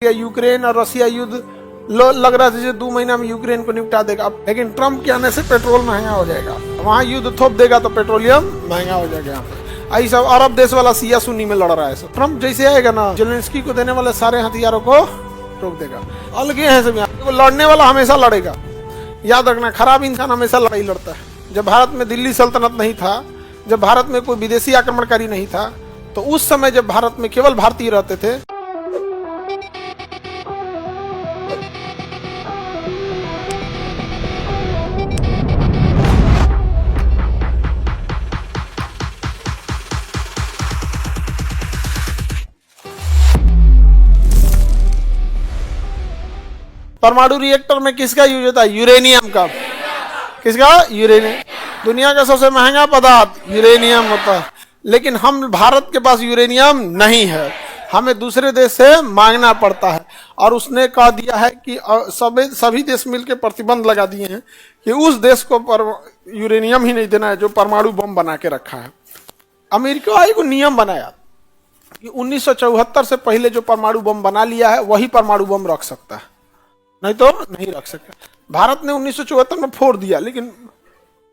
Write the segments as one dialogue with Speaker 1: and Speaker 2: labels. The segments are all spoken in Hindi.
Speaker 1: यूक्रेन और रसिया युद्ध लग रहा था 2 महीना में यूक्रेन को निपटा देगा, लेकिन ट्रम्प के आने से पेट्रोल महंगा हो जाएगा। वहां युद्ध थोप देगा तो पेट्रोलियम महंगा हो जाएगा। यहाँ पे आई सब अरब देश वाला सिया सुन्नी में लड़ रहा है। सब ट्रम्प जैसे आएगा ना, जेलेंस्की को देने वाले सारे हथियारों को रोक देगा। अलग है सब। यहाँ लड़ने वाला हमेशा लड़ेगा, याद रखना। खराब इंसान हमेशा लड़ाई लड़ता है। जब भारत में दिल्ली सल्तनत नहीं था, जब भारत में कोई विदेशी आक्रमणकारी नहीं था, तो उस समय जब भारत में केवल भारतीय रहते थे, परमाणु रिएक्टर में किसका यूज होता है? यूरेनियम का। किसका? यूरेनियम। दुनिया का सबसे महंगा पदार्थ यूरेनियम होता है, लेकिन हम भारत के पास यूरेनियम नहीं है, हमें दूसरे देश से मांगना पड़ता है। और उसने कह दिया है कि सभी देश मिलकर प्रतिबंध लगा दिए हैं कि उस देश को यूरेनियम ही नहीं देना है जो परमाणु बम बना के रखा है। अमेरिका को नियम बनाया कि 1974 से पहले जो परमाणु बम बना लिया है वही परमाणु बम रख सकता है, नहीं तो नहीं रख सकता। भारत ने 1974 में फोड़ दिया, लेकिन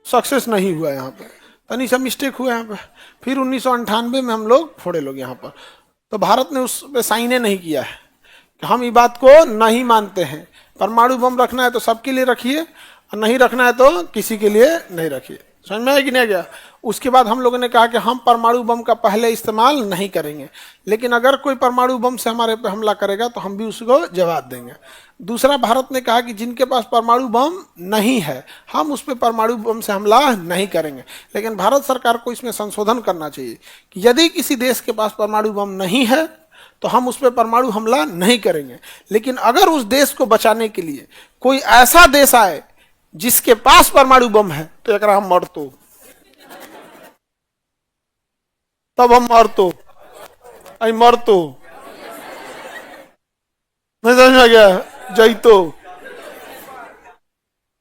Speaker 1: सक्सेस नहीं हुआ। यहाँ पे तनी सा मिस्टेक हुआ यहाँ पे। फिर 1998 में हम लोग फोड़े लोग यहाँ पर, तो भारत ने उस पर साइने नहीं किया है कि हम ये बात को नहीं मानते हैं। परमाणु बम रखना है तो सबके लिए रखिए, और नहीं रखना है तो किसी के लिए नहीं रखिए। समझ में आया कि नहीं गया? उसके बाद हम लोगों ने कहा कि हम परमाणु बम का पहले इस्तेमाल नहीं करेंगे, लेकिन अगर कोई परमाणु बम से हमारे पे हमला करेगा तो हम भी उसको जवाब देंगे। दूसरा, भारत ने कहा कि जिनके पास परमाणु बम नहीं है हम उस पर परमाणु बम से हमला नहीं करेंगे। लेकिन भारत सरकार को इसमें संशोधन करना चाहिए कि यदि किसी देश के पास परमाणु बम नहीं है तो हम उस पर परमाणु हमला नहीं करेंगे, लेकिन अगर उस देश को बचाने के लिए कोई ऐसा देश आए जिसके पास परमाणु बम है तो एक हम मरतो, तब हम मरतो नहीं समझ में गया? जैतो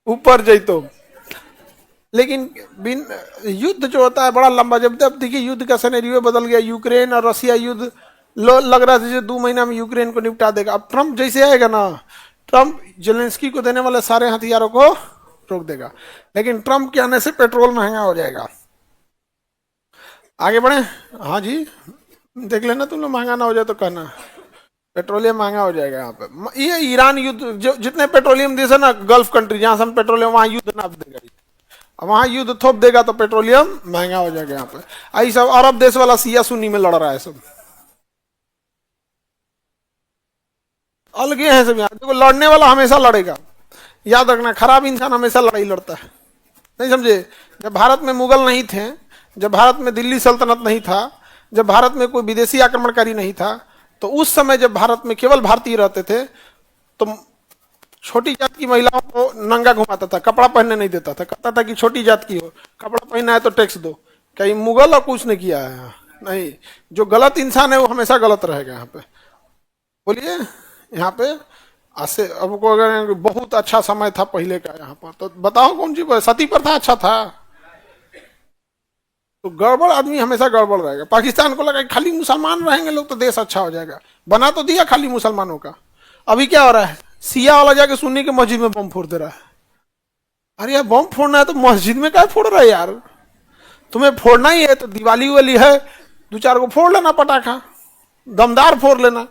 Speaker 1: ऊपर जैतो। लेकिन युद्ध जो होता है बड़ा लंबा। जब तक देखिए युद्ध का सिनेरियो बदल गया। यूक्रेन और रसिया युद्ध लग रहा था 2 महीना में यूक्रेन को निपटा देगा। अब ट्रम्प जैसे आएगा ना, ट्रम्प जेलेंस्की को देने वाले सारे हथियारों को रोक देगा, लेकिन ट्रम्प के आने से पेट्रोल महंगा हो जाएगा। आगे बढ़े। हाँ जी, देख लेना तुम लोग, महंगा ना हो जाए तो कहना। पेट्रोलियम महंगा हो जाएगा यहाँ पे। ये ईरान युद्ध, जो जितने पेट्रोलियम देश है ना, गल्फ कंट्री जहां से हम पेट्रोलियम, वहां युद्ध नाप देगा। वहां युद्ध थोप देगा तो पेट्रोलियम महंगा हो जाएगा। यहाँ पे आई सब अरब देश वाला सिया सुन्नी में लड़ रहा है। सब अलग है सब। यहाँ देखो, लड़ने वाला हमेशा लड़ेगा, याद रखना। खराब इंसान हमेशा लड़ाई लड़ता है, नहीं समझे? जब भारत में मुगल नहीं थे, जब भारत में दिल्ली सल्तनत नहीं था, जब भारत में कोई विदेशी आक्रमणकारी नहीं था, तो उस समय जब भारत में केवल भारतीय रहते थे, तो छोटी जात की महिलाओं को नंगा घुमाता था, कपड़ा पहनने नहीं देता था। कहता था कि छोटी जात की हो, कपड़ा पहनना है तो टैक्स दो। कहीं मुगल और कुछ नहीं किया है? नहीं। जो गलत इंसान है वो हमेशा गलत रहेगा। यहाँ पे बोलिए, यहाँ पे ऐसे अब को अगर बहुत अच्छा समय था पहले का यहाँ पर, तो बताओ कौन सी सती प्रथा अच्छा था? तो गड़बड़ आदमी हमेशा गड़बड़ रहेगा। पाकिस्तान को लगा खाली मुसलमान रहेंगे लोग तो देश अच्छा हो जाएगा, बना तो दिया खाली मुसलमानों का। अभी क्या हो रहा है? सिया वाला जाके सुन्नी के मस्जिद में बम फोड़ दे रहा है। अरे यार, बम फोड़ना है तो मस्जिद में क्या फोड़ रहा है यार? तुम्हें फोड़ना ही है तो दिवाली वाली है, 2-4 को फोड़ लेना, पटाखा दमदार फोड़ लेना।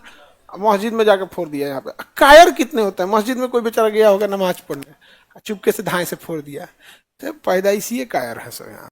Speaker 1: मस्जिद में जाकर फोड़ दिया। यहाँ पे कायर कितने होते हैं। मस्जिद में कोई बेचारा गया होगा नमाज पढ़ने, चुपके से धाए से फोड़ दिया। तो पैदाइशी कायर है सब यहाँ।